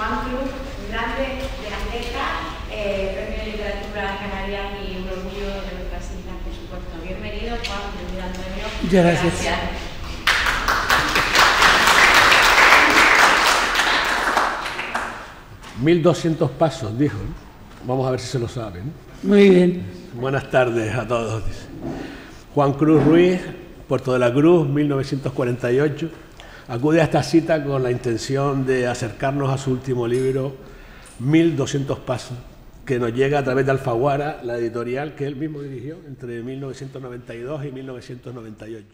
Juan Cruz, un grande de la CECA, Premio de Literatura Canaria y un orgullo de nuestras islas, por supuesto. Bienvenido, Juan, bienvenido, Antonio. Muchas gracias. 1200 pasos, dijo, ¿no? Vamos a ver si se lo saben. Muy bien. Buenas tardes a todos. Juan Cruz Ruiz, Puerto de la Cruz, 1948. Acude a esta cita con la intención de acercarnos a su último libro, 1200 pasos, que nos llega a través de Alfaguara, la editorial que él mismo dirigió entre 1992 y 1998.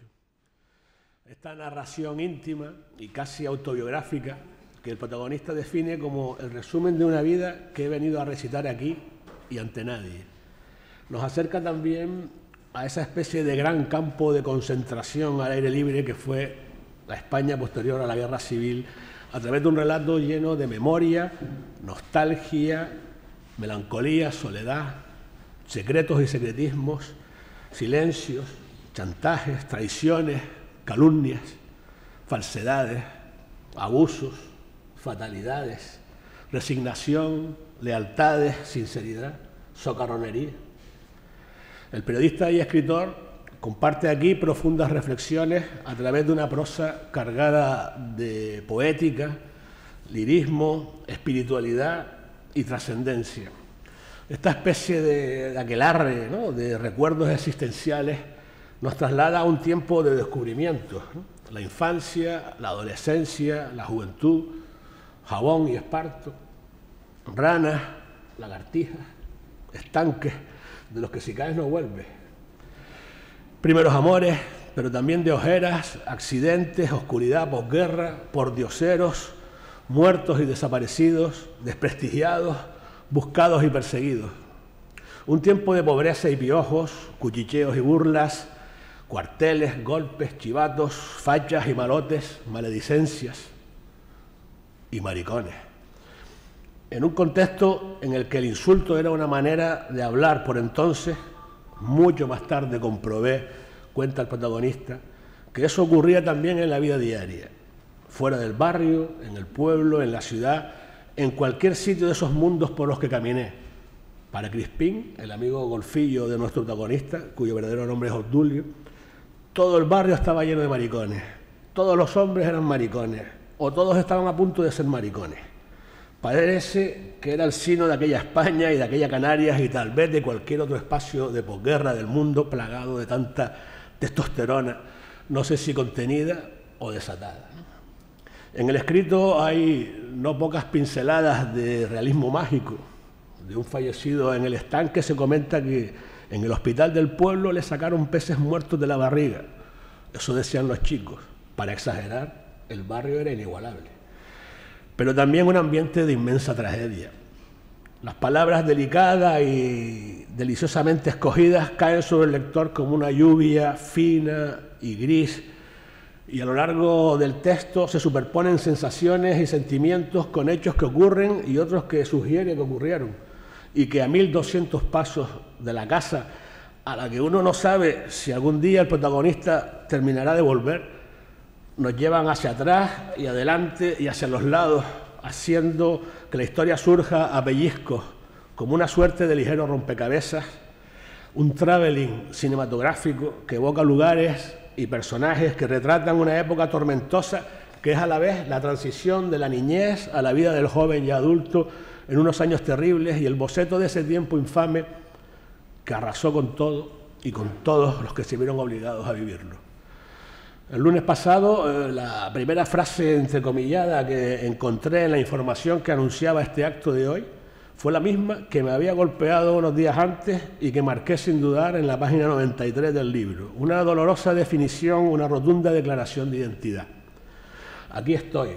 Esta narración íntima y casi autobiográfica que el protagonista define como el resumen de una vida que he venido a recitar aquí y ante nadie. Nos acerca también a esa especie de gran campo de concentración al aire libre que fue la España posterior a la Guerra Civil, a través de un relato lleno de memoria, nostalgia, melancolía, soledad, secretos y secretismos, silencios, chantajes, traiciones, calumnias, falsedades, abusos, fatalidades, resignación, lealtades, sinceridad, socarronería. El periodista y escritor comparte aquí profundas reflexiones a través de una prosa cargada de poética, lirismo, espiritualidad y trascendencia. Esta especie de aquelarre, ¿no?, de recuerdos existenciales nos traslada a un tiempo de descubrimientos, ¿no? La infancia, la adolescencia, la juventud, jabón y esparto, ranas, lagartijas, estanques de los que si caes no vuelves. Primeros amores, pero también de ojeras, accidentes, oscuridad, posguerra, pordioseros, muertos y desaparecidos, desprestigiados, buscados y perseguidos. Un tiempo de pobreza y piojos, cuchicheos y burlas, cuarteles, golpes, chivatos, fachas y malotes, maledicencias y maricones. En un contexto en el que el insulto era una manera de hablar por entonces, mucho más tarde comprobé, cuenta el protagonista, que eso ocurría también en la vida diaria, fuera del barrio, en el pueblo, en la ciudad, en cualquier sitio de esos mundos por los que caminé. Para Crispín, el amigo golfillo de nuestro protagonista, cuyo verdadero nombre es Obdulio, todo el barrio estaba lleno de maricones, todos los hombres eran maricones, o todos estaban a punto de ser maricones. Parece que era el sino de aquella España y de aquella Canarias y tal vez de cualquier otro espacio de posguerra del mundo plagado de tanta testosterona, no sé si contenida o desatada. En el escrito hay no pocas pinceladas de realismo mágico. De un fallecido en el estanque se comenta que en el hospital del pueblo le sacaron peces muertos de la barriga. Eso decían los chicos. Para exagerar, el barrio era inigualable. Pero también un ambiente de inmensa tragedia. Las palabras delicadas y deliciosamente escogidas caen sobre el lector como una lluvia fina y gris, y a lo largo del texto se superponen sensaciones y sentimientos con hechos que ocurren y otros que sugiere que ocurrieron, y que a 1200 pasos de la casa a la que uno no sabe si algún día el protagonista terminará de volver, nos llevan hacia atrás y adelante y hacia los lados, haciendo que la historia surja a pellizcos, como una suerte de ligero rompecabezas, un traveling cinematográfico que evoca lugares y personajes que retratan una época tormentosa que es a la vez la transición de la niñez a la vida del joven y adulto en unos años terribles y el boceto de ese tiempo infame que arrasó con todo y con todos los que se vieron obligados a vivirlo. El lunes pasado, la primera frase entrecomillada que encontré en la información que anunciaba este acto de hoy fue la misma que me había golpeado unos días antes y que marqué sin dudar en la página 93 del libro. Una dolorosa definición, una rotunda declaración de identidad. Aquí estoy,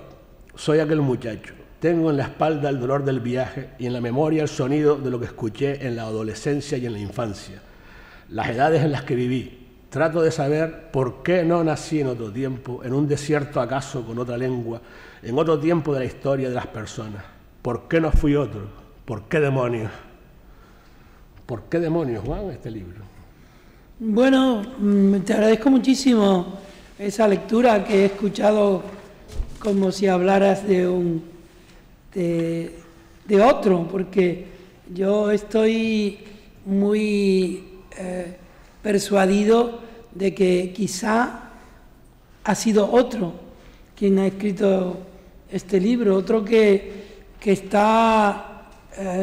soy aquel muchacho. Tengo en la espalda el dolor del viaje y en la memoria el sonido de lo que escuché en la adolescencia y en la infancia. Las edades en las que viví. Trato de saber por qué no nací en otro tiempo, en un desierto acaso con otra lengua, en otro tiempo de la historia de las personas. ¿Por qué no fui otro? ¿Por qué demonios? ¿Por qué demonios, Juan, este libro? Bueno, te agradezco muchísimo esa lectura que he escuchado como si hablaras de un de otro, porque yo estoy muy persuadido de que quizá ha sido otro quien ha escrito este libro, otro que está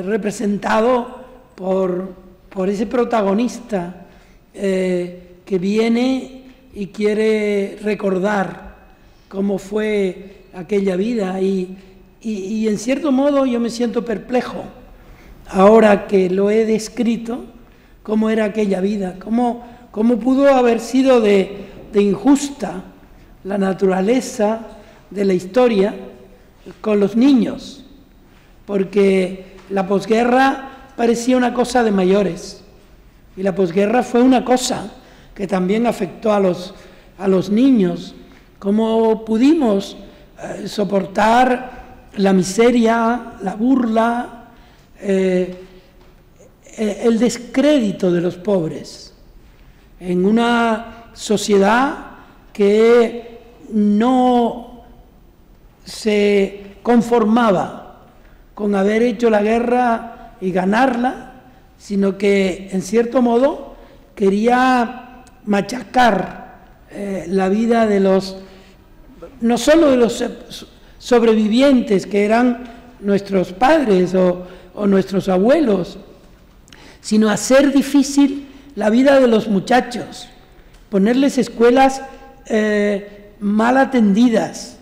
representado por ese protagonista que viene y quiere recordar cómo fue aquella vida y en cierto modo yo me siento perplejo ahora que lo he descrito, cómo era aquella vida, cómo pudo haber sido de injusta la naturaleza de la historia con los niños, porque la posguerra parecía una cosa de mayores y la posguerra fue una cosa que también afectó a los niños. Cómo pudimos soportar la miseria, la burla, el descrédito de los pobres en una sociedad que no se conformaba con haber hecho la guerra y ganarla, sino que en cierto modo quería machacar la vida de no solo de los sobrevivientes que eran nuestros padres o nuestros abuelos, sino hacer difícil la vida de los muchachos, ponerles escuelas mal atendidas,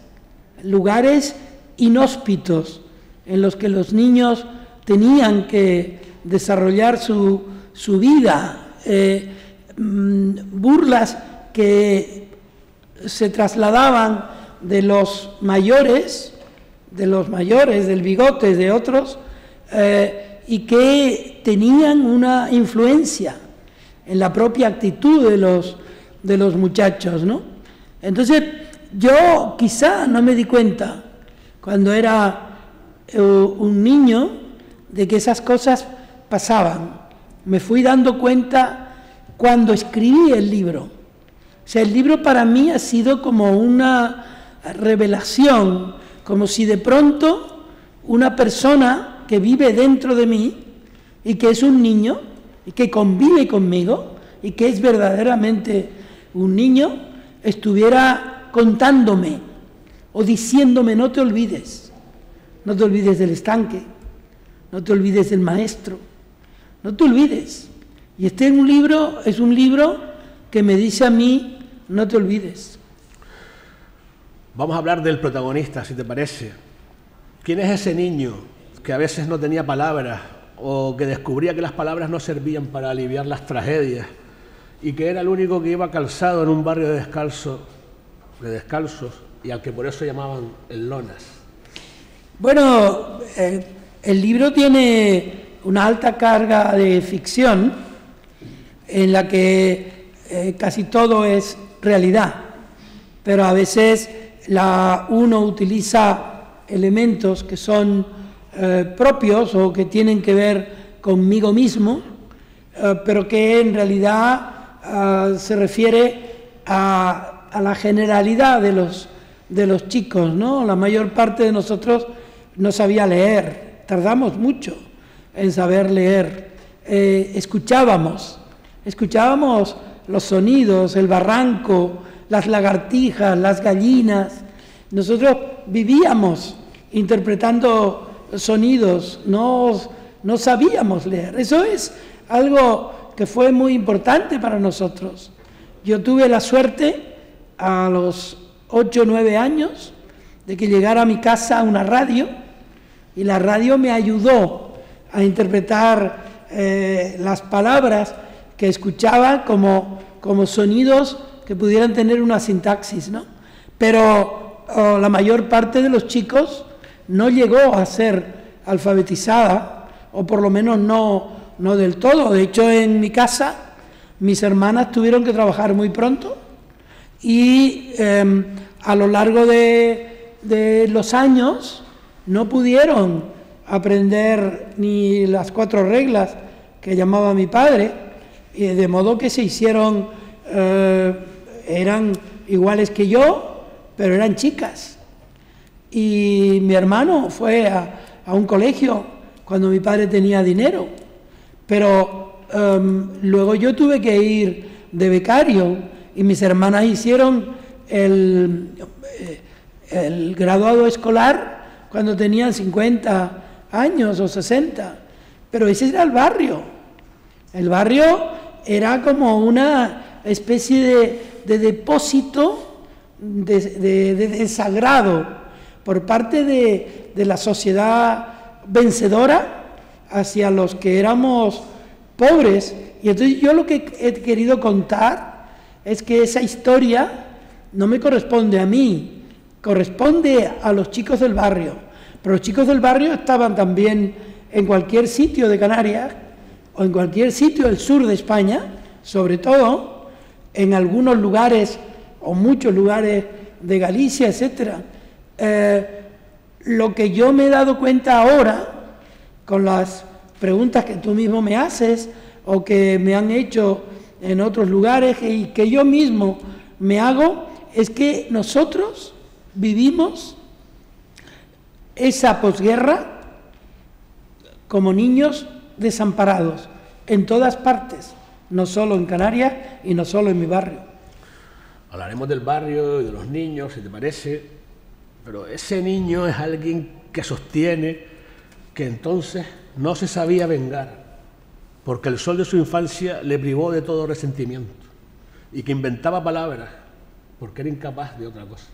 lugares inhóspitos en los que los niños tenían que desarrollar su vida, burlas que se trasladaban de los mayores, del bigote de otros, y que tenían una influencia en la propia actitud de los muchachos, ¿no? Entonces, yo quizá no me di cuenta cuando era un niño de que esas cosas pasaban. Me fui dando cuenta cuando escribí el libro. O sea, el libro para mí ha sido como una revelación, como si de pronto una persona que vive dentro de mí y que es un niño y que convive conmigo y que es verdaderamente un niño, estuviera contándome o diciéndome: no te olvides del estanque, no te olvides del maestro, no te olvides. Y este es un libro que me dice a mí: no te olvides. Vamos a hablar del protagonista, si te parece. ¿Quién es ese niño que a veces no tenía palabras o que descubría que las palabras no servían para aliviar las tragedias y que era el único que iba calzado en un barrio de descalzos y al que por eso llamaban el Lonas? Bueno, el libro tiene una alta carga de ficción en la que casi todo es realidad, pero a veces uno utiliza elementos que son propios o que tienen que ver conmigo mismo, pero que en realidad se refiere a la generalidad de los chicos, ¿no? La mayor parte de nosotros no sabía leer, tardamos mucho en saber leer. Escuchábamos los sonidos, el barranco, las lagartijas, las gallinas. Nosotros vivíamos interpretando sonidos, no sabíamos leer. Eso es algo que fue muy importante para nosotros. Yo tuve la suerte a los 8 o 9 años de que llegara a mi casa una radio, y la radio me ayudó a interpretar las palabras que escuchaba como sonidos que pudieran tener una sintaxis, ¿no? Pero la mayor parte de los chicos no llegó a ser alfabetizada, o por lo menos no del todo. De hecho, en mi casa, mis hermanas tuvieron que trabajar muy pronto y a lo largo de los años no pudieron aprender ni las 4 reglas que llamaba mi padre, de modo que se hicieron, eran iguales que yo, pero eran chicas. Y mi hermano fue a un colegio cuando mi padre tenía dinero, pero luego yo tuve que ir de becario y mis hermanas hicieron el graduado escolar cuando tenían 50 años o 60, pero ese era el barrio. El barrio era como una especie de depósito de desagrado por parte de la sociedad vencedora hacia los que éramos pobres. Y entonces yo lo que he querido contar es que esa historia no me corresponde a mí, corresponde a los chicos del barrio. Pero los chicos del barrio estaban también en cualquier sitio de Canarias o en cualquier sitio del sur de España, sobre todo en algunos lugares o muchos lugares de Galicia, etcétera. Lo que yo me he dado cuenta ahora, con las preguntas que tú mismo me haces o que me han hecho en otros lugares y que yo mismo me hago, es que nosotros vivimos esa posguerra como niños desamparados en todas partes, no solo en Canarias y no solo en mi barrio. Hablaremos del barrio y de los niños, si te parece, pero ese niño es alguien que sostiene que entonces no se sabía vengar, porque el sol de su infancia le privó de todo resentimiento, y que inventaba palabras, porque era incapaz de otra cosa.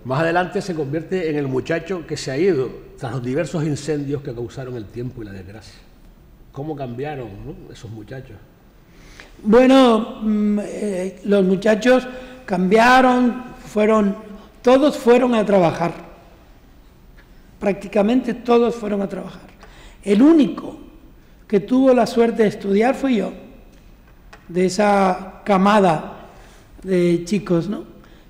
Más adelante se convierte en el muchacho que se ha ido tras los diversos incendios que causaron el tiempo y la desgracia. ¿Cómo cambiaron, ¿no?, esos muchachos? Bueno, los muchachos cambiaron, todos fueron a trabajar. Prácticamente todos fueron a trabajar. El único que tuvo la suerte de estudiar fui yo, de esa camada de chicos, ¿no?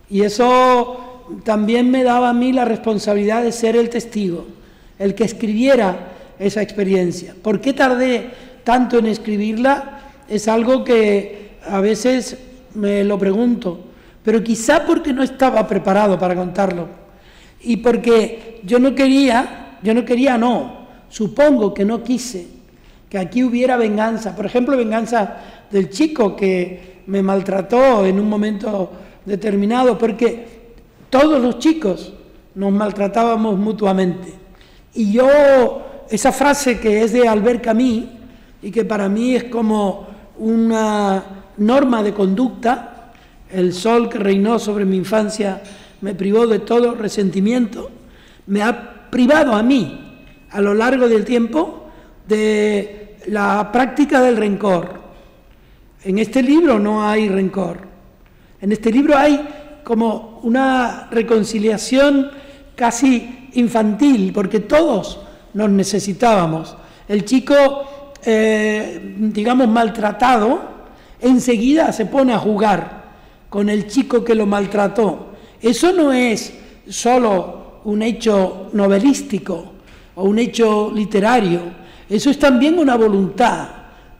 Y eso también me daba a mí la responsabilidad de ser el testigo, el que escribiera esa experiencia. ¿Por qué tardé tanto en escribirla? Es algo que a veces me lo pregunto, pero quizá porque no estaba preparado para contarlo y porque supongo que no quise que aquí hubiera venganza. Por ejemplo, venganza del chico que me maltrató en un momento determinado, porque todos los chicos nos maltratábamos mutuamente. Y yo, esa frase que es de Albert Camus y que para mí es como una norma de conducta, el sol que reinó sobre mi infancia me privó de todo resentimiento, me ha privado a mí a lo largo del tiempo de la práctica del rencor. En este libro no hay rencor, en este libro hay como una reconciliación casi infantil, porque todos nos necesitábamos. El chico, digamos, maltratado, enseguida se pone a jugar con el chico que lo maltrató. Eso no es solo un hecho novelístico o un hecho literario, eso es también una voluntad.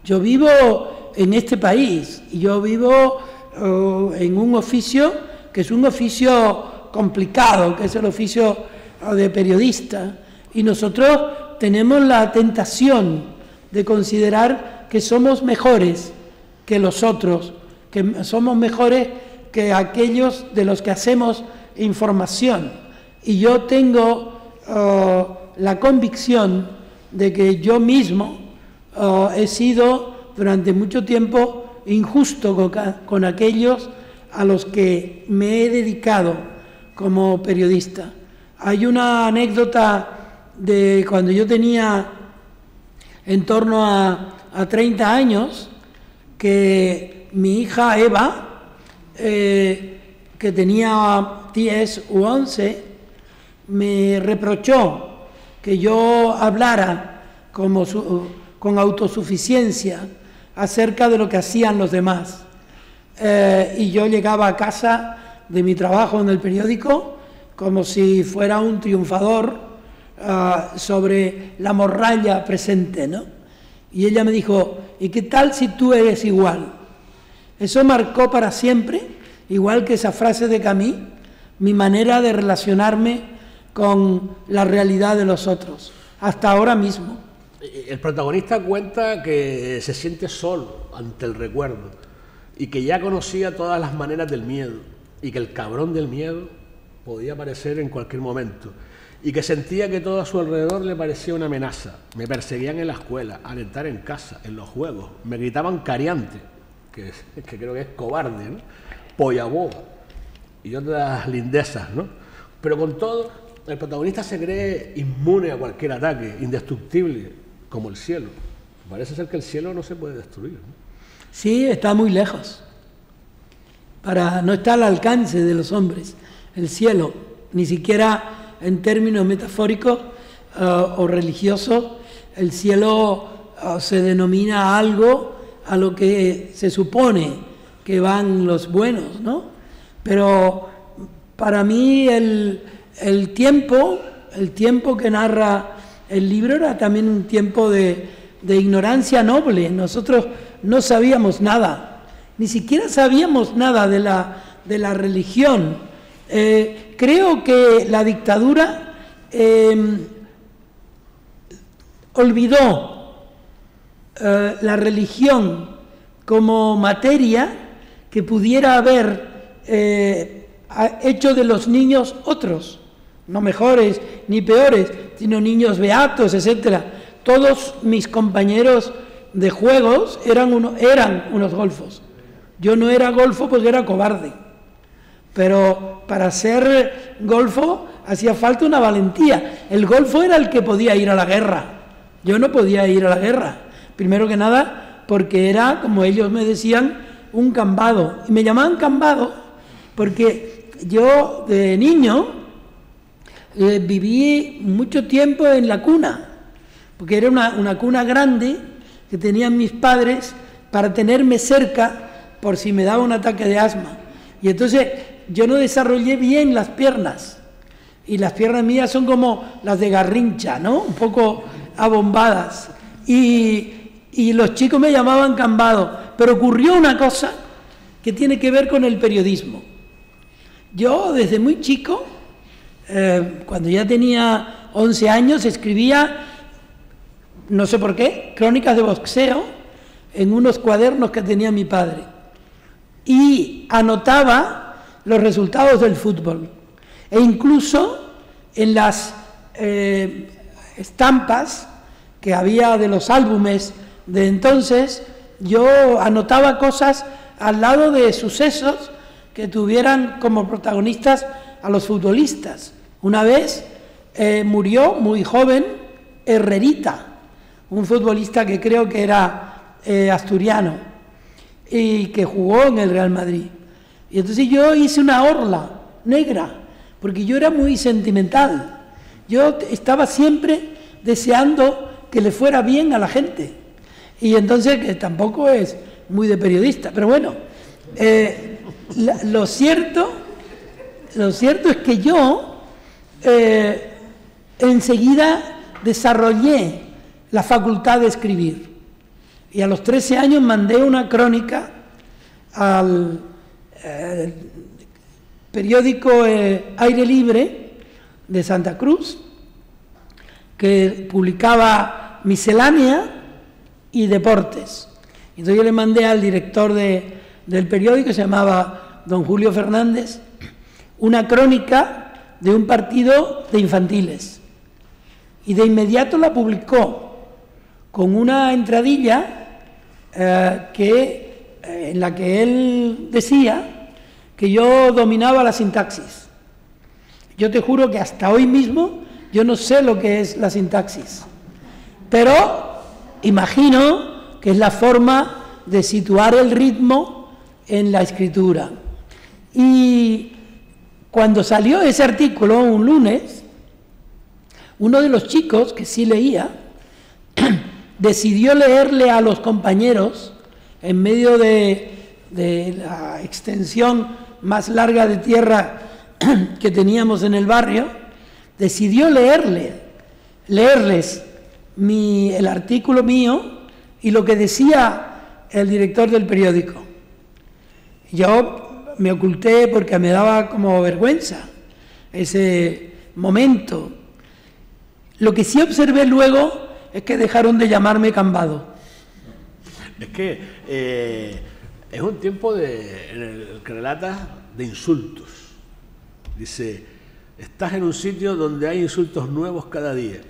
Yo vivo en este país y yo vivo en un oficio que es un oficio complicado, que es el oficio de periodista, y nosotros tenemos la tentación de considerar que somos mejores que los otros, que somos mejores que aquellos de los que hacemos información. Y yo tengo la convicción de que yo mismo he sido durante mucho tiempo injusto con aquellos a los que me he dedicado como periodista. Hay una anécdota de cuando yo tenía en torno a 30 años, que mi hija Eva, que tenía 10 u 11, me reprochó que yo hablara con autosuficiencia acerca de lo que hacían los demás. Y yo llegaba a casa de mi trabajo en el periódico como si fuera un triunfador sobre la morralla presente, ¿no? Y ella me dijo, ¿y qué tal si tú eres igual? Eso marcó para siempre, igual que esa frase de Camus, mi manera de relacionarme con la realidad de los otros, hasta ahora mismo. El protagonista cuenta que se siente solo ante el recuerdo y que ya conocía todas las maneras del miedo y que el cabrón del miedo podía aparecer en cualquier momento y que sentía que todo a su alrededor le parecía una amenaza. Me perseguían en la escuela, al entrar en casa, en los juegos, me gritaban cariante, que creo que es cobarde, ¿no? Polla boba y otras lindezas, ¿no? Pero con todo, el protagonista se cree inmune a cualquier ataque, indestructible, como el cielo. Parece ser que el cielo no se puede destruir, ¿no? Sí, está muy lejos. No está al alcance de los hombres. El cielo, ni siquiera en términos metafóricos o religiosos, el cielo se denomina algo a lo que se supone que van los buenos, ¿no? Pero para mí el tiempo que narra el libro era también un tiempo de ignorancia noble. Nosotros no sabíamos nada, ni siquiera sabíamos nada de la religión. Creo que la dictadura olvidó la religión como materia que pudiera haber hecho de los niños otros, no mejores ni peores, sino niños beatos, etcétera. Todos mis compañeros de juegos eran unos golfos. Yo no era golfo porque era cobarde, pero para ser golfo hacía falta una valentía. El golfo era el que podía ir a la guerra. Yo no podía ir a la guerra, primero que nada porque era, como ellos me decían, un cambado. Y me llamaban cambado porque yo de niño viví mucho tiempo en la cuna, porque era una cuna grande que tenían mis padres para tenerme cerca por si me daba un ataque de asma. Y entonces yo no desarrollé bien las piernas, y las piernas mías son como las de Garrincha, ¿no? Un poco abombadas. Y los chicos me llamaban cambado. Pero ocurrió una cosa que tiene que ver con el periodismo. Yo desde muy chico, cuando ya tenía 11 años, escribía, no sé por qué, crónicas de boxeo en unos cuadernos que tenía mi padre. Y anotaba los resultados del fútbol. E incluso en las estampas que había de los álbumes de entonces, yo anotaba cosas al lado de sucesos que tuvieran como protagonistas a los futbolistas. Una vez murió muy joven Herrerita, un futbolista que creo que era asturiano y que jugó en el Real Madrid. Y entonces yo hice una orla negra, porque yo era muy sentimental. Yo estaba siempre deseando que le fuera bien a la gente. Y entonces, que tampoco es muy de periodista, pero bueno, lo cierto es que yo enseguida desarrollé la facultad de escribir. Y a los 13 años mandé una crónica al periódico Aire Libre de Santa Cruz, que publicaba miscelánea y deportes. Entonces yo le mandé al director del periódico, que se llamaba don Julio Fernández, una crónica de un partido de infantiles. Y de inmediato la publicó con una entradilla en la que él decía que yo dominaba la sintaxis. Yo te juro que hasta hoy mismo yo no sé lo que es la sintaxis, pero imagino que es la forma de situar el ritmo en la escritura. Y cuando salió ese artículo un lunes, uno de los chicos que sí leía decidió leerle a los compañeros en medio de la extensión más larga de tierra que teníamos en el barrio, decidió leerles el artículo mío y lo que decía el director del periódico. Yo me oculté porque me daba como vergüenza ese momento. Lo que sí observé luego es que dejaron de llamarme Cambado. Es que es un tiempo en el que relata de insultos. Dice, estás en un sitio donde hay insultos nuevos cada día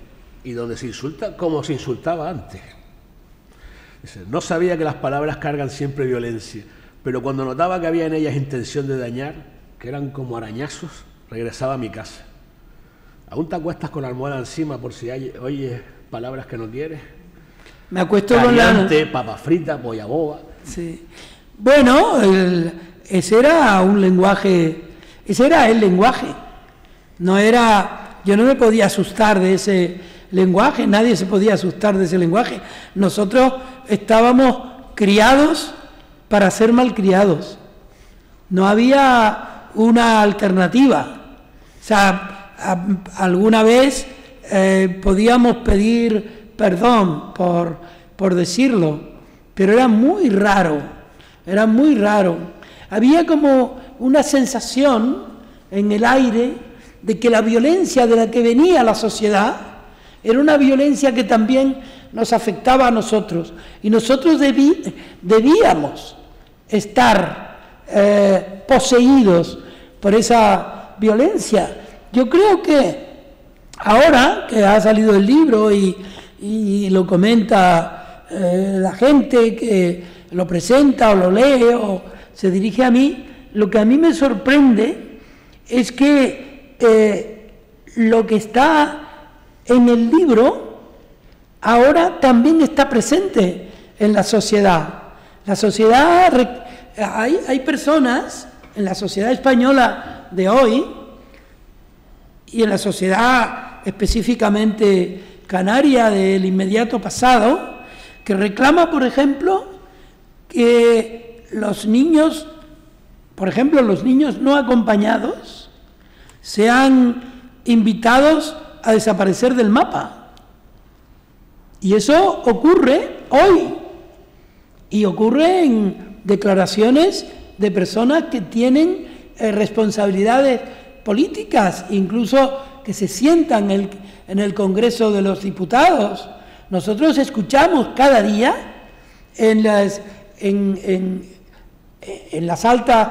y donde se insulta como se insultaba antes. Dice, no sabía que las palabras cargan siempre violencia, pero cuando notaba que había en ellas intención de dañar, que eran como arañazos, regresaba a mi casa. ¿Aún te acuestas con la almohada encima por si oyes palabras que no quieres? Me acuesto Caliente, con la... papa frita, polla boba. Sí. Bueno, ese era un lenguaje, ese era el lenguaje. No era, yo no me podía asustar de ese lenguaje, nadie se podía asustar de ese lenguaje. Nosotros estábamos criados para ser malcriados. No había una alternativa. O sea, alguna vez podíamos pedir perdón por decirlo, pero era muy raro, era muy raro. Había como una sensación en el aire de que la violencia de la que venía la sociedad era una violencia que también nos afectaba a nosotros, y nosotros debíamos estar poseídos por esa violencia. Yo creo que ahora que ha salido el libro y lo comenta la gente que lo presenta o lo lee o se dirige a mí, lo que a mí me sorprende es que lo que está en el libro ahora también está presente en la sociedad. La sociedad, hay personas en la sociedad española de hoy y en la sociedad específicamente canaria del inmediato pasado, que reclama, por ejemplo, que los niños, por ejemplo, los niños no acompañados, sean invitados a desaparecer del mapa. Y eso ocurre hoy, y ocurre en declaraciones de personas que tienen responsabilidades políticas, incluso que se sientan en el Congreso de los Diputados. Nosotros escuchamos cada día en las altas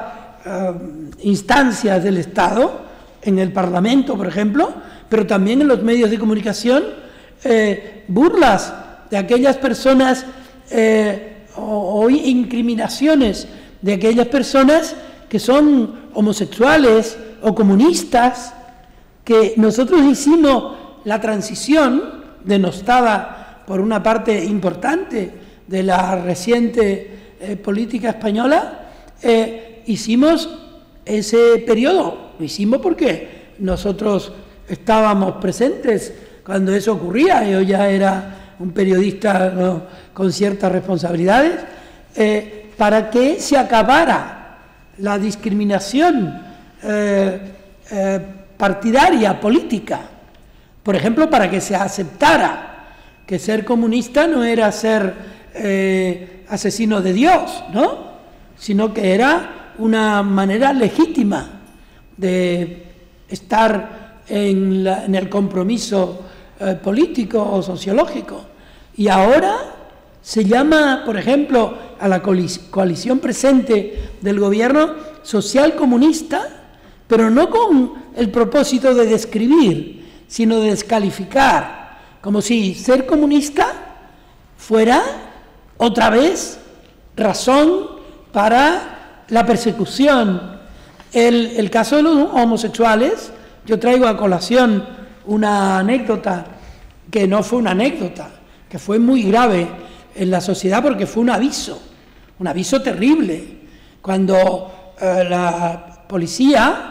instancias del Estado, en el Parlamento, por ejemplo, pero también en los medios de comunicación, burlas de aquellas personas o incriminaciones de aquellas personas que son homosexuales o comunistas, que nosotros hicimos la transición, denostada por una parte importante de la reciente política española, hicimos ese periodo. Lo hicimos porque nosotros estábamos presentes cuando eso ocurría. Yo ya era un periodista, ¿no?, con ciertas responsabilidades, para que se acabara la discriminación partidaria, política. Por ejemplo, para que se aceptara que ser comunista no era ser asesino de Dios, ¿no?, sino que era una manera legítima de estar en el compromiso político o sociológico. Y ahora se llama, por ejemplo, a la coalición presente del gobierno social comunista, pero no con el propósito de describir, sino de descalificar, como si ser comunista fuera otra vez razón para la persecución. El caso de los homosexuales, yo traigo a colación una anécdota que no fue una anécdota, que fue muy grave en la sociedad porque fue un aviso terrible, cuando la policía,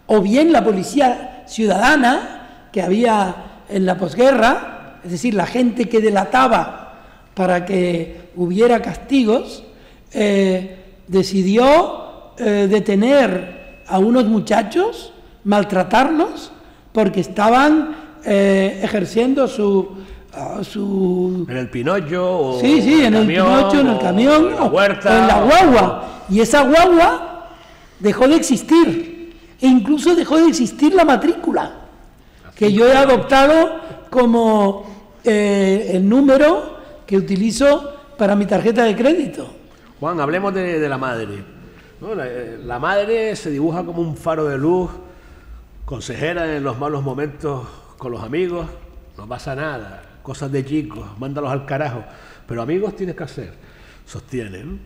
o bien la policía ciudadana que había en la posguerra, es decir, la gente que delataba para que hubiera castigos, decidió detener a unos muchachos, maltratarlos, porque estaban ejerciendo su... En el Pinocho, o sí, en el Pinocho, en el camión, en la huerta, o en la guagua. Y esa guagua dejó de existir, e incluso dejó de existir la matrícula. que yo he adoptado como el número que utilizo para mi tarjeta de crédito. Juan, hablemos de la madre, ¿no? La madre se dibuja como un faro de luz, consejera en los malos momentos con los amigos, no pasa nada, cosas de chicos, mándalos al carajo, pero amigos tienes que hacer, sostienen.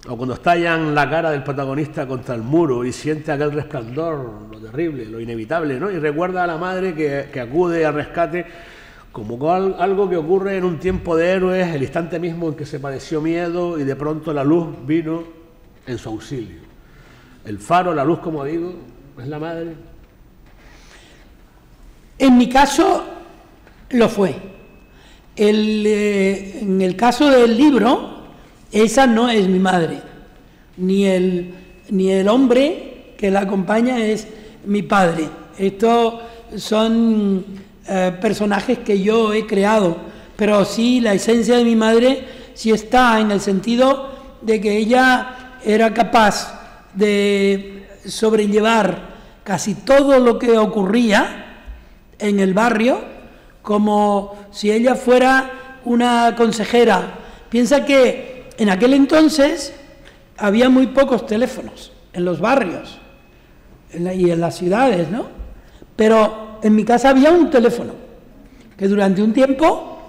O cuando estallan la cara del protagonista contra el muro y siente aquel resplandor, lo terrible, lo inevitable, ¿no? Y recuerda a la madre que acude al rescate como algo que ocurre en un tiempo de héroes, el instante mismo en que se padeció miedo y de pronto la luz vino en su auxilio. El faro, la luz, como digo, es la madre. En mi caso lo fue. En el caso del libro, esa no es mi madre, ni el hombre que la acompaña es mi padre. Estos son personajes que yo he creado, pero sí la esencia de mi madre sí está en el sentido de que ella era capaz de sobrellevar casi todo lo que ocurría en el barrio como si ella fuera una consejera. Piensa que en aquel entonces había muy pocos teléfonos en los barrios y en las ciudades, ¿no? Pero en mi casa había un teléfono que durante un tiempo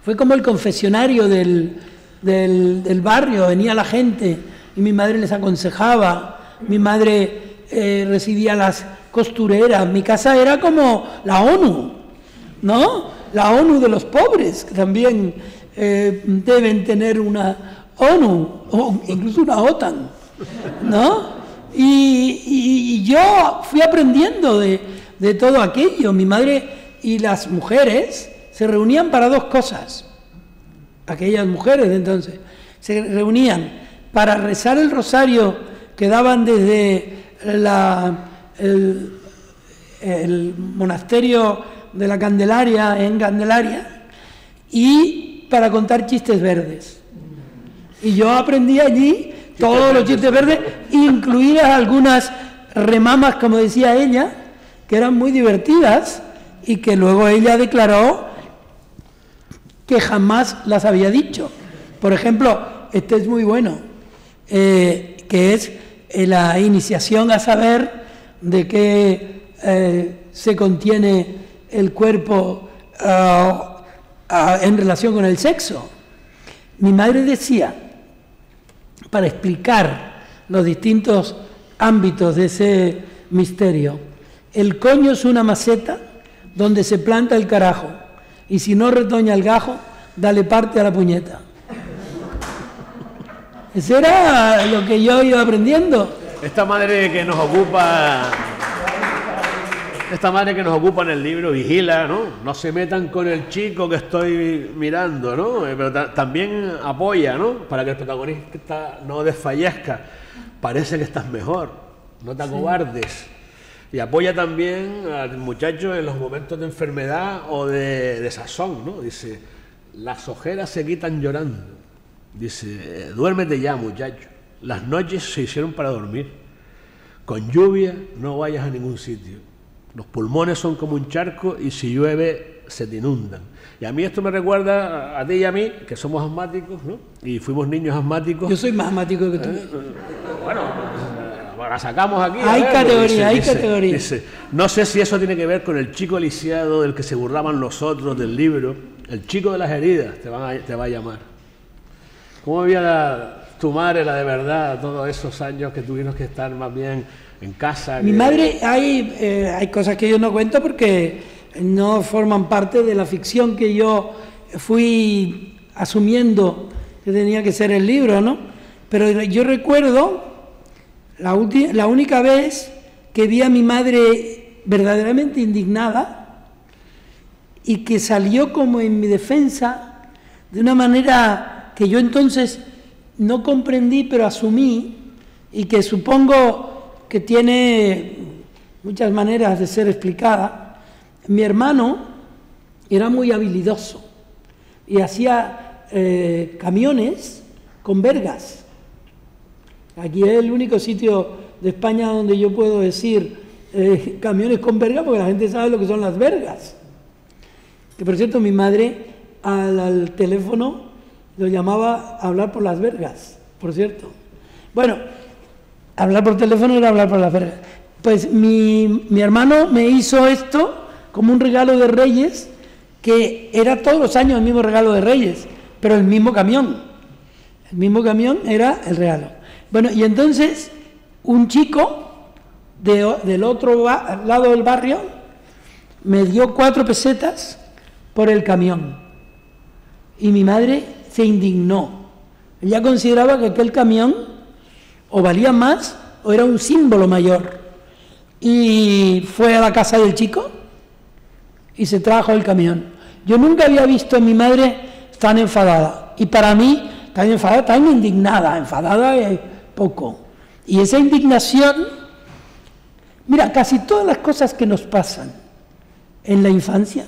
fue como el confesionario del barrio. Venía la gente y mi madre les aconsejaba, mi madre recibía a las costureras. Mi casa era como la ONU, ¿no? La ONU de los pobres, que también deben tener una ONU o incluso una OTAN, ¿no? Y yo fui aprendiendo de todo aquello. Mi madre y las mujeres se reunían para dos cosas. Aquellas mujeres de entonces se reunían para rezar el rosario que daban desde el monasterio de la Candelaria en Candelaria y para contar chistes verdes. Y yo aprendí allí todos los chistes verdes, incluidas algunas remamas, como decía ella, que eran muy divertidas y que luego ella declaró que jamás las había dicho. Por ejemplo, este es muy bueno, que es la iniciación a saber de qué se contiene el cuerpo en relación con el sexo. Mi madre decía, para explicar los distintos ámbitos de ese misterio, el coño es una maceta donde se planta el carajo, y si no retoña el gajo, dale parte a la puñeta. Eso era lo que yo iba aprendiendo. Esta madre que nos ocupa en el libro vigila, ¿no? No se metan con el chico que estoy mirando, ¿no? Pero también apoya, ¿no? Para que el protagonista no desfallezca. Parece que estás mejor, no te acobardes. Y apoya también al muchacho en los momentos de enfermedad o de desazón, ¿no? Dice, las ojeras se quitan llorando. Dice, duérmete ya, muchacho. Las noches se hicieron para dormir. Con lluvia no vayas a ningún sitio. Los pulmones son como un charco y si llueve se te inundan. Y a mí esto me recuerda a ti y a mí, que somos asmáticos, ¿no? Y fuimos niños asmáticos. Yo soy más asmático que tú. Bueno, la sacamos aquí. Hay categoría, hay categoría. Dice, no sé si eso tiene que ver con el chico lisiado del que se burlaban los otros del libro. El chico de las heridas te va a llamar. ¿Cómo vivía tu madre, la de verdad, todos esos años que tuvimos que estar más bien en casa? Mi madre, hay cosas que yo no cuento porque no forman parte de la ficción que yo fui asumiendo que tenía que ser el libro, ¿no? Pero yo recuerdo la única vez que vi a mi madre verdaderamente indignada y que salió como en mi defensa de una manera que yo entonces no comprendí, pero asumí, y que supongo que tiene muchas maneras de ser explicada. Mi hermano era muy habilidoso y hacía camiones con vergas. Aquí es el único sitio de España donde yo puedo decir camiones con verga, porque la gente sabe lo que son las vergas. Que por cierto, mi madre al teléfono lo llamaba hablar por las vergas, por cierto. Bueno, hablar por teléfono era hablar por las vergas. Pues mi hermano me hizo esto como un regalo de Reyes, que era todos los años el mismo regalo de Reyes, pero el mismo camión. El mismo camión era el regalo. Bueno, y entonces un chico del otro lado del barrio me dio 4 pesetas por el camión. Y mi madre se indignó. Ella consideraba que aquel camión o valía más o era un símbolo mayor. Y fue a la casa del chico y se trajo el camión. Yo nunca había visto a mi madre tan enfadada. Y para mí, tan enfadada, tan indignada. Enfadada es poco. Y esa indignación, mira, casi todas las cosas que nos pasan en la infancia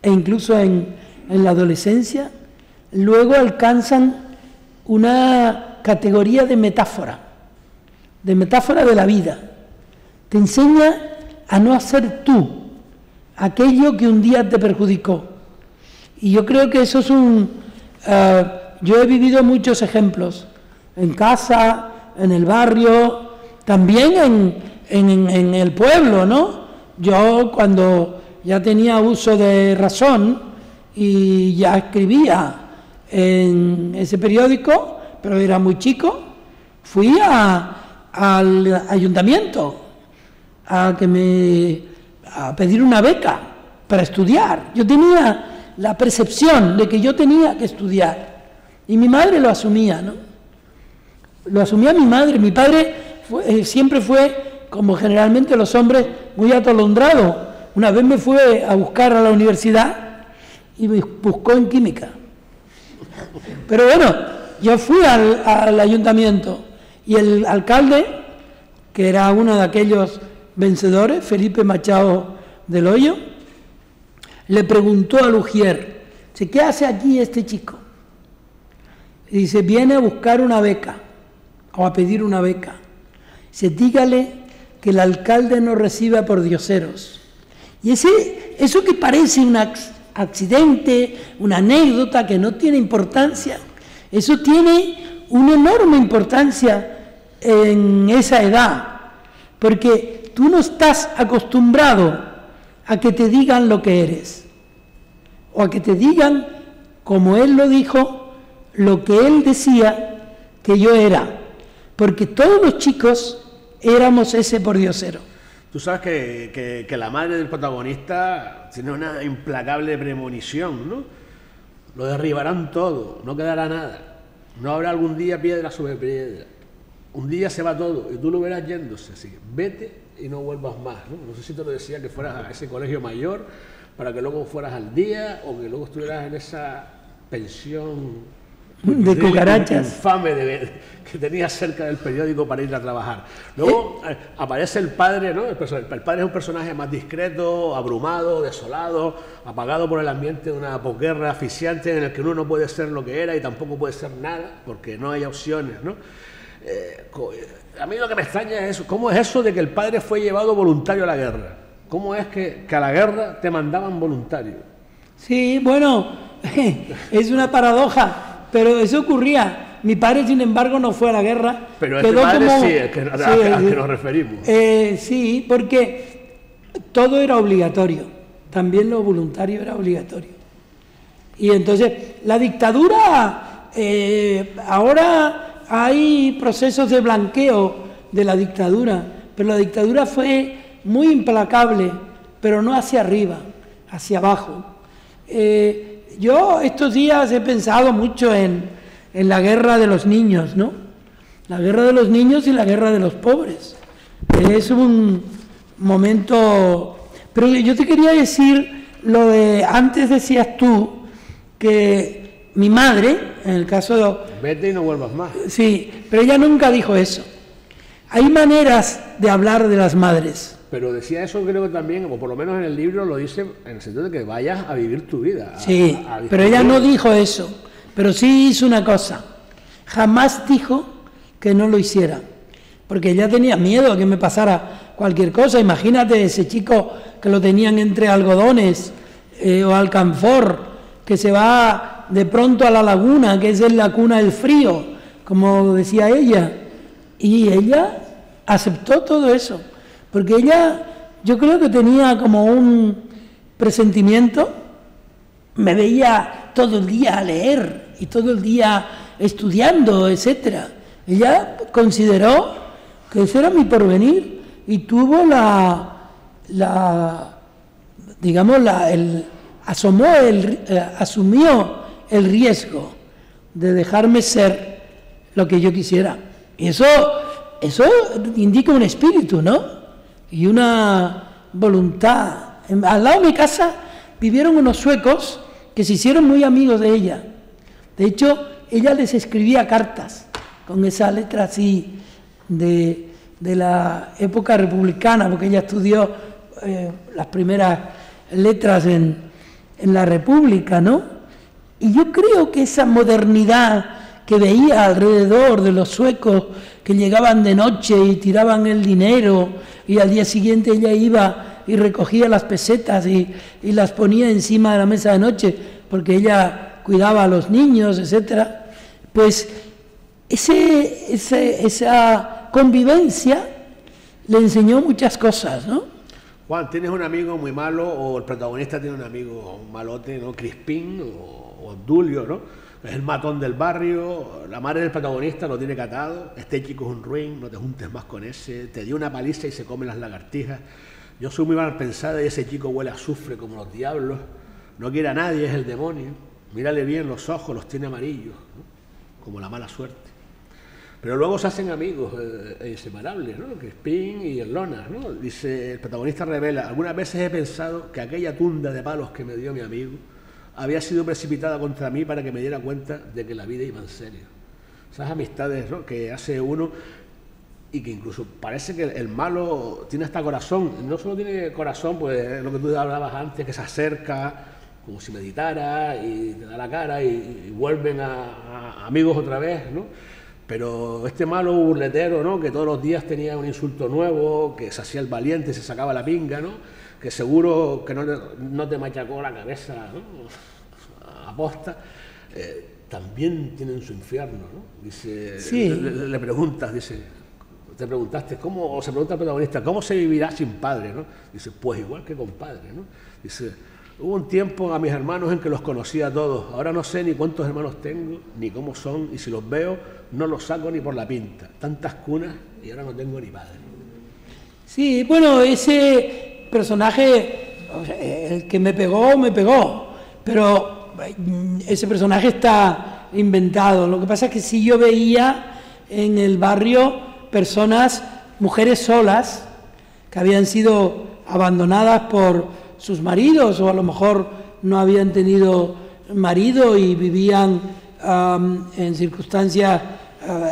e incluso en la adolescencia, luego alcanzan una categoría de metáfora de la vida. Te enseña a no hacer tú aquello que un día te perjudicó. Y yo creo que eso es yo he vivido muchos ejemplos, en casa, en el barrio, también en el pueblo, ¿no? Yo cuando ya tenía uso de razón y ya escribía en ese periódico, pero era muy chico, fui al ayuntamiento a pedir una beca para estudiar. Yo tenía la percepción de que yo tenía que estudiar y mi madre lo asumía, ¿no? Lo asumía mi madre. Mi padre siempre fue, como generalmente los hombres, muy atolondrado. Una vez me fue a buscar a la universidad y me buscó en química. Pero bueno, yo fui al ayuntamiento y el alcalde, que era uno de aquellos vencedores, Felipe Machado del Hoyo, le preguntó a Lugier, dice, ¿qué hace aquí este chico? Y dice, viene a buscar una beca, o a pedir una beca. Dice, dígale que el alcalde no reciba por dioseros. Y eso que parece un accidente, una anécdota que no tiene importancia, eso tiene una enorme importancia en esa edad, porque tú no estás acostumbrado a que te digan lo que eres, o a que te digan, como él lo dijo, lo que él decía que yo era, porque todos los chicos éramos ese pordiosero. Tú sabes que la madre del protagonista tiene una implacable premonición, ¿no? Lo derribarán todo, no quedará nada, no habrá algún día piedra sobre piedra, un día se va todo y tú lo verás yéndose, así que vete y no vuelvas más, ¿no? No sé si te lo decía que fueras a ese colegio mayor para que luego fueras al día o que luego estuvieras en esa pensión de cucarachas infame que tenía cerca del periódico para ir a trabajar. Luego aparece el padre, ¿no? El padre es un personaje más discreto, abrumado, desolado, apagado por el ambiente de una posguerra asfixiante en el que uno no puede ser lo que era y tampoco puede ser nada porque no hay opciones, ¿no? A mí lo que me extraña es cómo es eso de que el padre fue llevado voluntario a la guerra. ¿Cómo es que a la guerra te mandaban voluntario? Sí, bueno, es una paradoja. Pero eso ocurría. Mi padre, sin embargo, no fue a la guerra. Pero este padre como, sí, al que nos referimos. Sí, porque todo era obligatorio. También lo voluntario era obligatorio. Y entonces, la dictadura, ahora hay procesos de blanqueo de la dictadura, pero la dictadura fue muy implacable, pero no hacia arriba, hacia abajo. Yo estos días he pensado mucho en la guerra de los niños, ¿no? La guerra de los niños y la guerra de los pobres. Es un momento... Pero yo te quería decir lo de... Antes decías tú que mi madre, en el caso de... Vete y no vuelvas más. Sí, pero ella nunca dijo eso. Hay maneras de hablar de las madres. Pero decía eso, creo que también, o por lo menos en el libro lo dice en el sentido de que vayas a vivir tu vida. Sí, pero ella no dijo eso, pero sí hizo una cosa. Jamás dijo que no lo hiciera, porque ella tenía miedo a que me pasara cualquier cosa. Imagínate ese chico que lo tenían entre algodones o alcanfor, que se va de pronto a la laguna, que es la cuna del frío, como decía ella. Y ella aceptó todo eso, porque ella, yo creo que tenía como un presentimiento, me veía todo el día a leer y todo el día estudiando, etcétera. Ella consideró que ese era mi porvenir y tuvo asumió el riesgo de dejarme ser lo que yo quisiera. Y eso indica un espíritu, ¿no? Y una voluntad. Al lado de mi casa vivieron unos suecos que se hicieron muy amigos de ella. De hecho, ella les escribía cartas con esa letra así de la época republicana, porque ella estudió las primeras letras en la República, ¿no? Y yo creo que esa modernidad que veía alrededor de los suecos que llegaban de noche y tiraban el dinero y al día siguiente ella iba y recogía las pesetas y las ponía encima de la mesa de noche porque ella cuidaba a los niños, etcétera, pues esa convivencia le enseñó muchas cosas, ¿no? Juan, ¿tienes un amigo muy malo o el protagonista tiene un amigo malote, ¿no? Crispín o Obdulio, ¿no? Es el matón del barrio, la madre del protagonista lo tiene catado, este chico es un ruin, no te juntes más con ese, te dio una paliza y se come las lagartijas. Yo soy muy mal pensada y ese chico huele a azufre como los diablos, no quiere a nadie, es el demonio, mírale bien los ojos, los tiene amarillos, ¿no? Como la mala suerte. Pero luego se hacen amigos inseparables, ¿no? Crispín y el Lonas, ¿no? Dice, el protagonista revela, algunas veces he pensado que aquella tunda de palos que me dio mi amigo había sido precipitada contra mí para que me diera cuenta de que la vida iba en serio. Esas amistades, ¿no? Que hace uno y que incluso parece que el malo tiene hasta corazón. No solo tiene corazón, pues lo que tú hablabas antes, que se acerca como si meditara y te da la cara y vuelven a amigos otra vez, ¿no? Pero este malo burletero, ¿no? Que todos los días tenía un insulto nuevo, que se hacía el valiente, se sacaba la pinga, ¿no? Que seguro que no te machacó la cabeza, ¿no? Aposta, también tienen su infierno, ¿no? Dice, sí. Le preguntas, dice, te preguntaste, ¿cómo? O se pregunta el protagonista, ¿cómo se vivirá sin padre, ¿no? Dice, pues igual que con padre, ¿no? Dice, hubo un tiempo a mis hermanos en que los conocía a todos, ahora no sé ni cuántos hermanos tengo, ni cómo son, y si los veo, no los saco ni por la pinta. Tantas cunas y ahora no tengo ni padre. Sí, bueno, ese personaje, el que me pegó, pero ese personaje está inventado. Lo que pasa es que si yo veía en el barrio personas, mujeres solas, que habían sido abandonadas por sus maridos o a lo mejor no habían tenido marido y vivían en circunstancias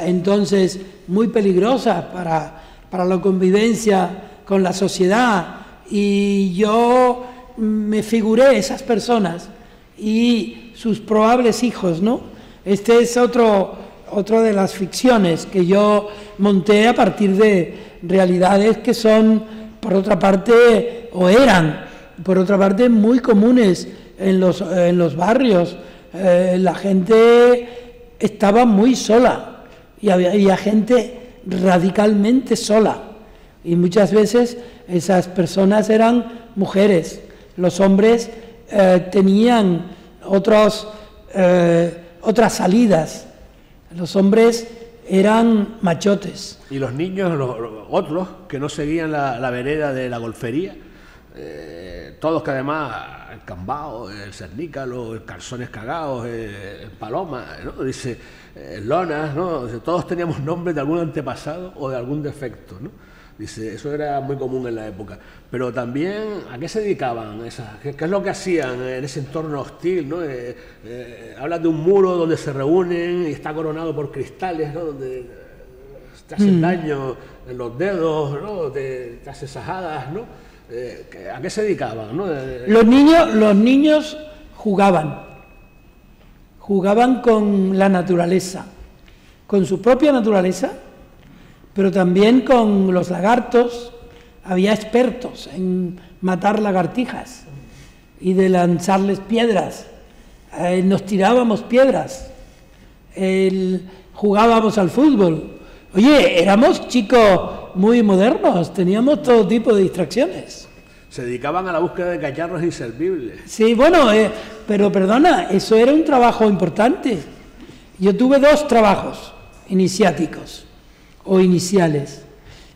entonces muy peligrosas para la convivencia con la sociedad, y yo me figuré esas personas y sus probables hijos, ¿no? Este es otro de las ficciones que yo monté a partir de realidades que son, por otra parte, o eran, por otra parte, muy comunes en los barrios. La gente estaba muy sola y había gente radicalmente sola, y muchas veces esas personas eran mujeres. Los hombres tenían otras salidas. Los hombres eran machotes. Y los niños, los otros que no seguían la vereda de la golfería, todos que además, el cambao, el cernícalo, el calzones cagados, el paloma, ¿no? Dice, lonas, ¿no? Dice, todos teníamos nombres de algún antepasado o de algún defecto, ¿no? Dice, eso era muy común en la época. Pero también, ¿a qué se dedicaban? ¿Qué es lo que hacían en ese entorno hostil, ¿no? Hablas de un muro donde se reúnen y está coronado por cristales, ¿no? Donde te hacen daño en los dedos, ¿no? Te hacen sajadas, ¿no? ¿A qué se dedicaban, ¿no? Los niños jugaban con la naturaleza, con su propia naturaleza, pero también con los lagartos, había expertos en matar lagartijas y de lanzarles piedras. Nos tirábamos piedras, jugábamos al fútbol. Oye, éramos chicos muy modernos, teníamos todo tipo de distracciones. Se dedicaban a la búsqueda de cacharros inservibles. Sí, bueno, pero perdona, eso era un trabajo importante. Yo tuve 2 trabajos iniciáticos o iniciales.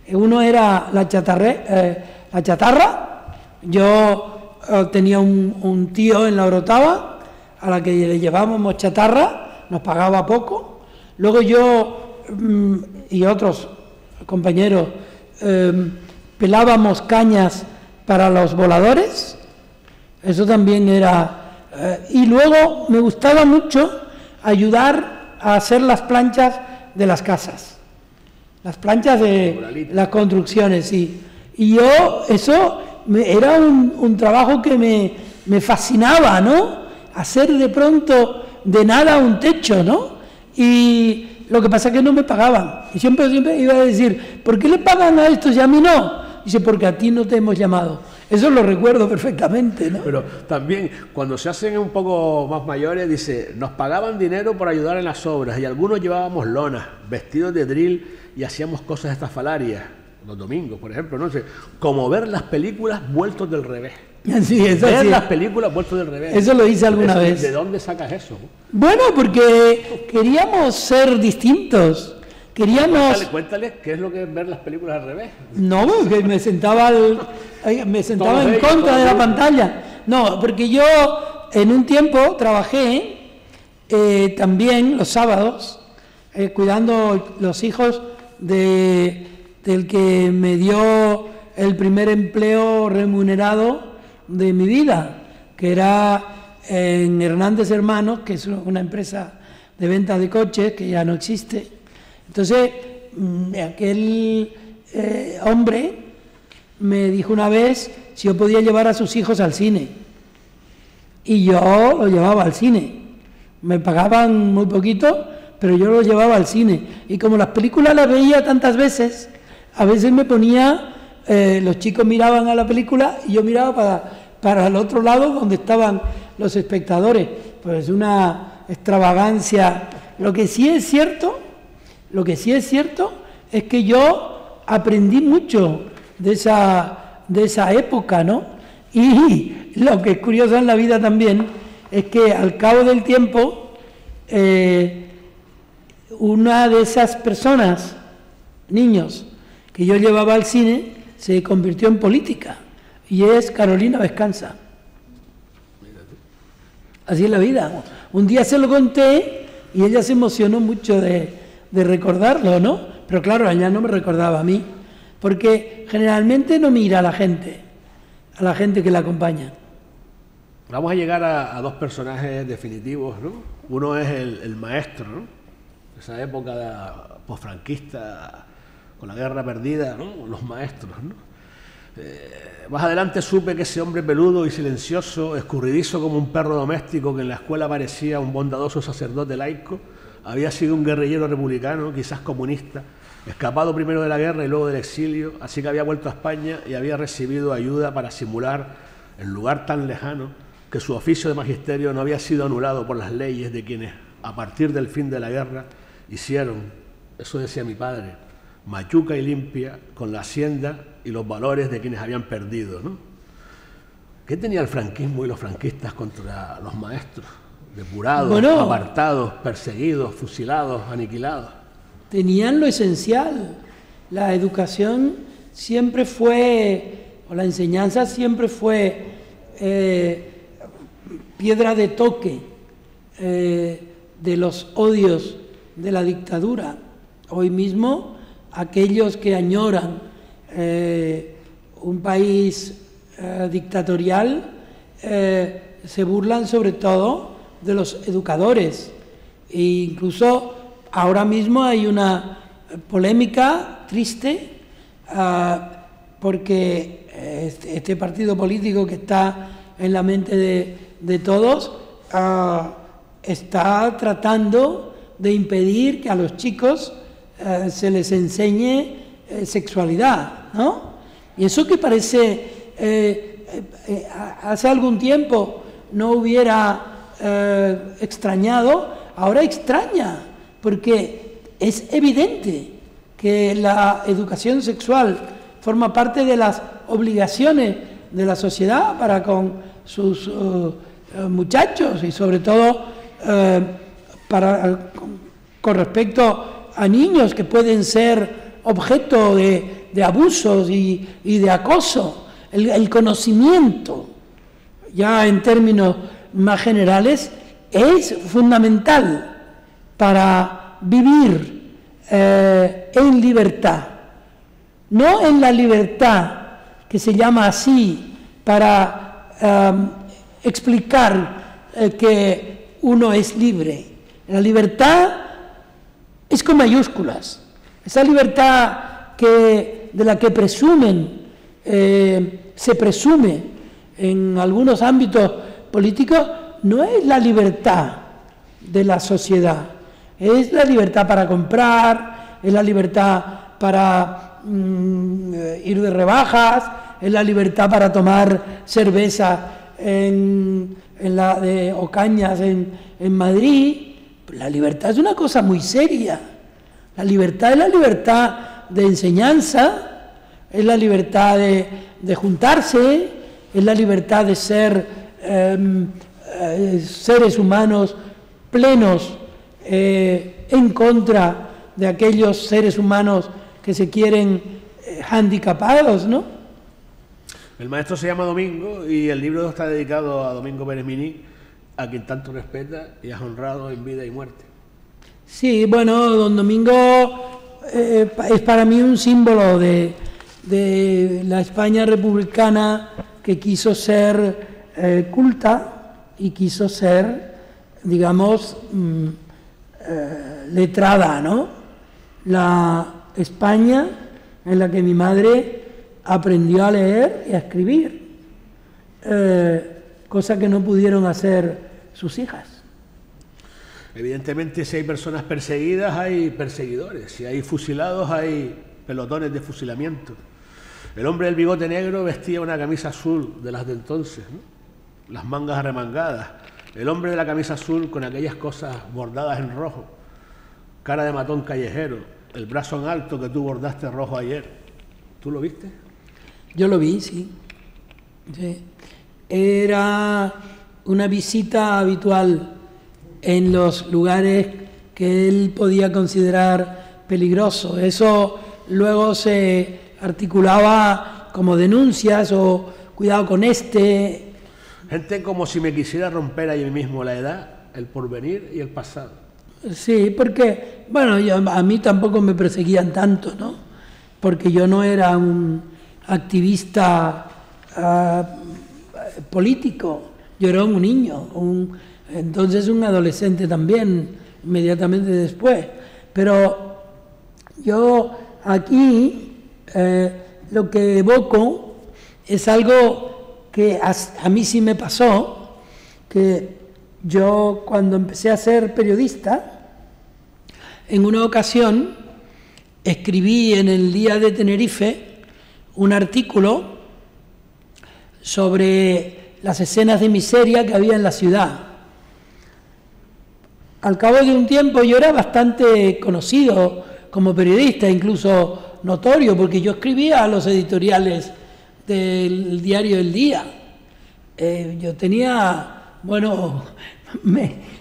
Uno era la chatarra. Yo tenía un tío en la Orotava a la que le llevábamos chatarra, nos pagaba poco. Luego yo y otros compañeros pelábamos cañas para los voladores, eso también era... y luego me gustaba mucho ayudar a hacer las planchas de las casas, las planchas de las construcciones, sí. Y yo, eso era un trabajo que me fascinaba, ¿no? Hacer de pronto de nada un techo, ¿no? Y lo que pasa es que no me pagaban. Y siempre iba a decir, ¿por qué le pagan a estos y a mí no? Dice, porque a ti no te hemos llamado. Eso lo recuerdo perfectamente, ¿no? Pero también, cuando se hacen un poco más mayores, dice, nos pagaban dinero por ayudar en las obras y algunos llevábamos lonas, vestidos de drill y hacíamos cosas estafalarias, los domingos, por ejemplo, no sé, como ver las películas vueltos del revés. Sí, eso ver sí. las películas vueltos del revés. Eso lo hice alguna vez. ¿De dónde sacas eso? Bueno, porque queríamos ser distintos. Cuéntale qué es lo que es ver las películas al revés. No, porque me sentaba en contra de la pantalla. No, porque yo en un tiempo trabajé también los sábados cuidando los hijos del que me dio el primer empleo remunerado de mi vida, que era en Hernández Hermanos, que es una empresa de venta de coches que ya no existe. Entonces, aquel hombre me dijo una vez si yo podía llevar a sus hijos al cine. Y yo lo llevaba al cine. Me pagaban muy poquito, pero yo lo llevaba al cine. Y como las películas las veía tantas veces, a veces me ponía, los chicos miraban a la película y yo miraba para el otro lado donde estaban los espectadores. Pues una extravagancia. Lo que sí es cierto es que yo aprendí mucho de esa época, ¿no? Y lo que es curioso en la vida también es que al cabo del tiempo una de esas personas, niños, que yo llevaba al cine, se convirtió en política y es Carolina Vescanza. Así es la vida. Un día se lo conté y ella se emocionó mucho de recordarlo, ¿no? Pero claro, ella no me recordaba a mí, porque generalmente no mira a la gente que la acompaña. Vamos a llegar a 2 personajes definitivos, ¿no? Uno es el maestro, ¿no? Esa época posfranquista, con la guerra perdida, ¿no? Los maestros, ¿no? Más adelante supe que ese hombre peludo y silencioso, escurridizo como un perro doméstico que en la escuela parecía un bondadoso sacerdote laico, había sido un guerrillero republicano, quizás comunista, escapado primero de la guerra y luego del exilio, así que había vuelto a España y había recibido ayuda para simular, en lugar tan lejano, que su oficio de magisterio no había sido anulado por las leyes de quienes, a partir del fin de la guerra, hicieron, eso decía mi padre, machuca y limpia con la hacienda y los valores de quienes habían perdido, ¿no? ¿Qué tenía el franquismo y los franquistas contra los maestros? Depurados, apartados, perseguidos, fusilados, aniquilados. Tenían lo esencial. La educación siempre fue, o la enseñanza siempre fue piedra de toque de los odios de la dictadura. Hoy mismo, aquellos que añoran un país dictatorial se burlan sobre todo de los educadores. E incluso ahora mismo hay una polémica triste porque este partido político que está en la mente de todos está tratando de impedir que a los chicos se les enseñe sexualidad, ¿no? Y eso que parece, hace algún tiempo no hubiera extrañado, ahora extraña, porque es evidente que la educación sexual forma parte de las obligaciones de la sociedad para con sus muchachos y sobre todo con respecto a niños que pueden ser objeto de abusos y de acoso. El conocimiento, ya en términos más generales, es fundamental para vivir en libertad. No en la libertad que se llama así para explicar que uno es libre. La libertad es con mayúsculas. Esa libertad de la que se presume en algunos ámbitos políticos, no es la libertad de la sociedad. Es la libertad para comprar, es la libertad para ir de rebajas, es la libertad para tomar cerveza o cañas en Madrid. La libertad es una cosa muy seria. La libertad es la libertad de enseñanza, es la libertad de juntarse, es la libertad de ser seres humanos plenos en contra de aquellos seres humanos que se quieren handicapados, ¿no? El maestro se llama Domingo y el libro está dedicado a Domingo Pérez Mini, a quien tanto respeta y has honrado en vida y muerte. Sí, bueno, don Domingo es para mí un símbolo de la España republicana que quiso ser culta y quiso ser, digamos, letrada, ¿no? La España en la que mi madre aprendió a leer y a escribir, cosa que no pudieron hacer sus hijas. Evidentemente, si hay personas perseguidas, hay perseguidores. Si hay fusilados, hay pelotones de fusilamiento. El hombre del bigote negro vestía una camisa azul de las de entonces, ¿no? Las mangas arremangadas. El hombre de la camisa azul con aquellas cosas bordadas en rojo. Cara de matón callejero. El brazo en alto que tú bordaste rojo ayer. ¿Tú lo viste? Yo lo vi, sí. Era una visita habitual en los lugares que él podía considerar peligrosos. Eso luego se articulaba como denuncias o cuidado con este. Gente como si me quisiera romper ahí mismo la edad, el porvenir y el pasado. Sí, porque, bueno, a mí tampoco me perseguían tanto, ¿no? Porque yo no era un activista político, yo era un niño, entonces un adolescente también, inmediatamente después. Pero yo aquí lo que evoco es algo que a mí sí me pasó, que yo cuando empecé a ser periodista, en una ocasión escribí en el Día de Tenerife un artículo sobre las escenas de miseria que había en la ciudad. Al cabo de un tiempo yo era bastante conocido como periodista, incluso notorio, porque yo escribía a los editoriales del diario El Día. Yo tenía, bueno, me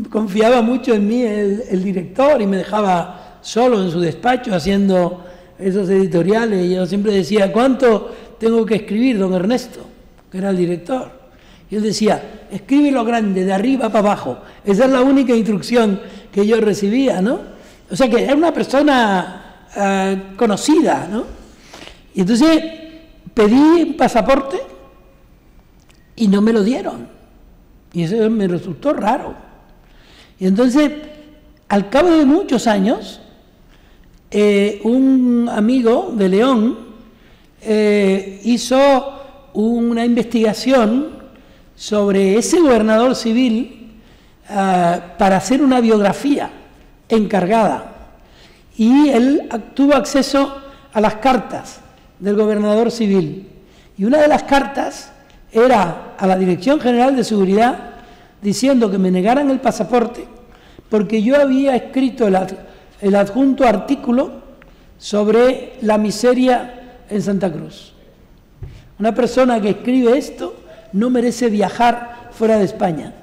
confiaba mucho en mí el director y me dejaba solo en su despacho haciendo esos editoriales. Y yo siempre decía, ¿cuánto tengo que escribir, don Ernesto?, que era el director. Y él decía, escribe lo grande, de arriba para abajo. Esa es la única instrucción que yo recibía, ¿no? O sea que era una persona conocida, ¿no? Y entonces pedí un pasaporte y no me lo dieron. Y eso me resultó raro. Y entonces, al cabo de muchos años, un amigo de León hizo una investigación sobre ese gobernador civil para hacer una biografía encargada. Y él tuvo acceso a las cartas del gobernador civil. Y una de las cartas era a la Dirección General de Seguridad diciendo que me negaran el pasaporte porque yo había escrito el adjunto artículo sobre la miseria en Santa Cruz. Una persona que escribe esto no merece viajar fuera de España.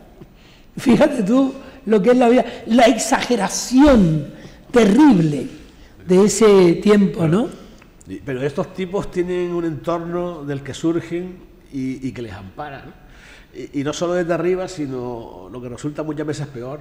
Fíjate tú lo que es la vida, la exageración terrible de ese tiempo, ¿no? Pero estos tipos tienen un entorno del que surgen y que les ampara, ¿no? Y no solo desde arriba, sino lo que resulta muchas veces peor,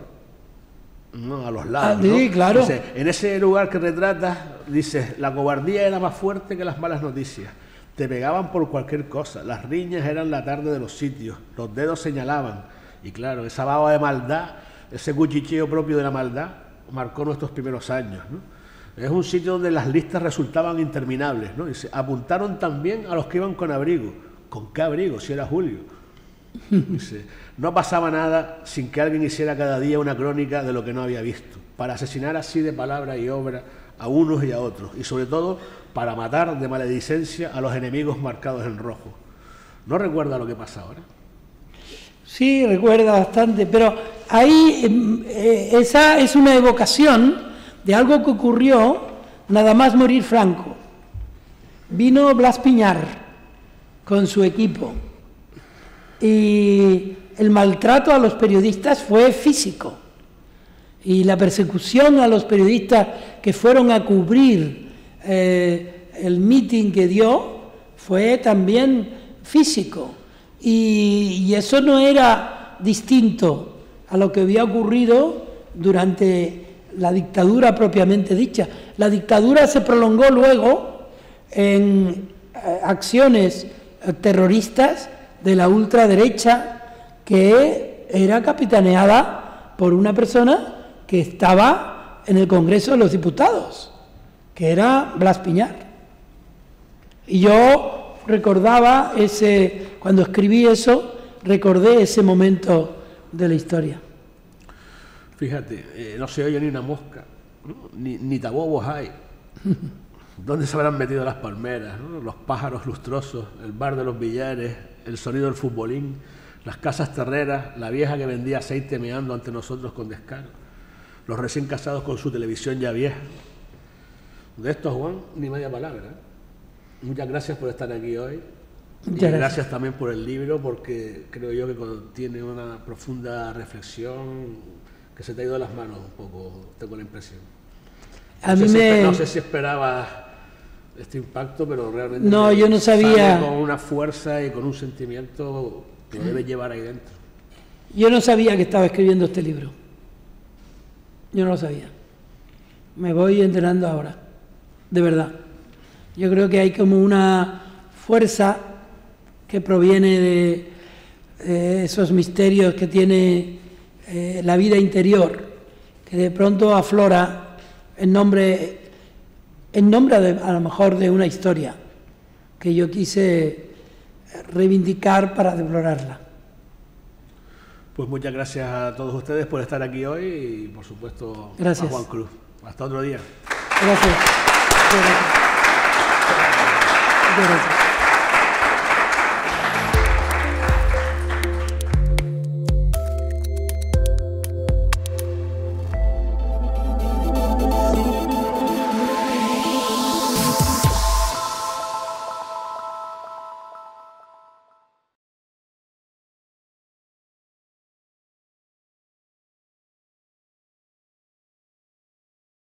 ¿no? A los lados, sí, ¿no? claro. Dice, en ese lugar que retratas, dices, la cobardía era más fuerte que las malas noticias. Te pegaban por cualquier cosa, las riñas eran la tarde de los sitios, los dedos señalaban. Y claro, esa baba de maldad, ese cuchicheo propio de la maldad, marcó nuestros primeros años, ¿no? Es un sitio donde las listas resultaban interminables, ¿no? Dice, apuntaron también a los que iban con abrigo. ¿Con qué abrigo? Si era julio. Dice, no pasaba nada sin que alguien hiciera cada día una crónica de lo que no había visto, para asesinar así de palabra y obra a unos y a otros, y sobre todo para matar de maledicencia a los enemigos marcados en rojo. ¿No recuerda lo que pasa ahora? Sí, recuerda bastante, pero ahí esa es una evocación de algo que ocurrió nada más morir Franco. Vino Blas Piñar con su equipo y el maltrato a los periodistas fue físico y la persecución a los periodistas que fueron a cubrir el mitin que dio fue también físico y eso no era distinto a lo que había ocurrido durante la dictadura propiamente dicha. La dictadura se prolongó luego en acciones terroristas de la ultraderecha que era capitaneada por una persona que estaba en el Congreso de los Diputados, que era Blas Piñar. Y yo recordaba cuando escribí eso, recordé ese momento de la historia. Fíjate, no se oye ni una mosca, ¿no? ni tabobos hay. ¿Dónde se habrán metido las palmeras, ¿no? Los pájaros lustrosos, el bar de los billares, el sonido del futbolín, las casas terreras, la vieja que vendía aceite meando ante nosotros con descaro, los recién casados con su televisión ya vieja? De esto, Juan, ni media palabra, ¿eh? Muchas gracias por estar aquí hoy. Muchas gracias también por el libro, porque creo yo que contiene una profunda reflexión que se te ha ido de las manos un poco, tengo la impresión. No sé si esperabas este impacto, pero realmente no, yo no sabía. Sale con una fuerza y con un sentimiento que lo debes llevar ahí dentro. Yo no sabía que estaba escribiendo este libro. Yo no lo sabía. Me voy enterando ahora, de verdad. Yo creo que hay como una fuerza que proviene de esos misterios que tiene la vida interior, que de pronto aflora en nombre a lo mejor de una historia que yo quise reivindicar para deplorarla. Pues muchas gracias a todos ustedes por estar aquí hoy y por supuesto gracias. A Juan Cruz. Hasta otro día. Gracias. Gracias.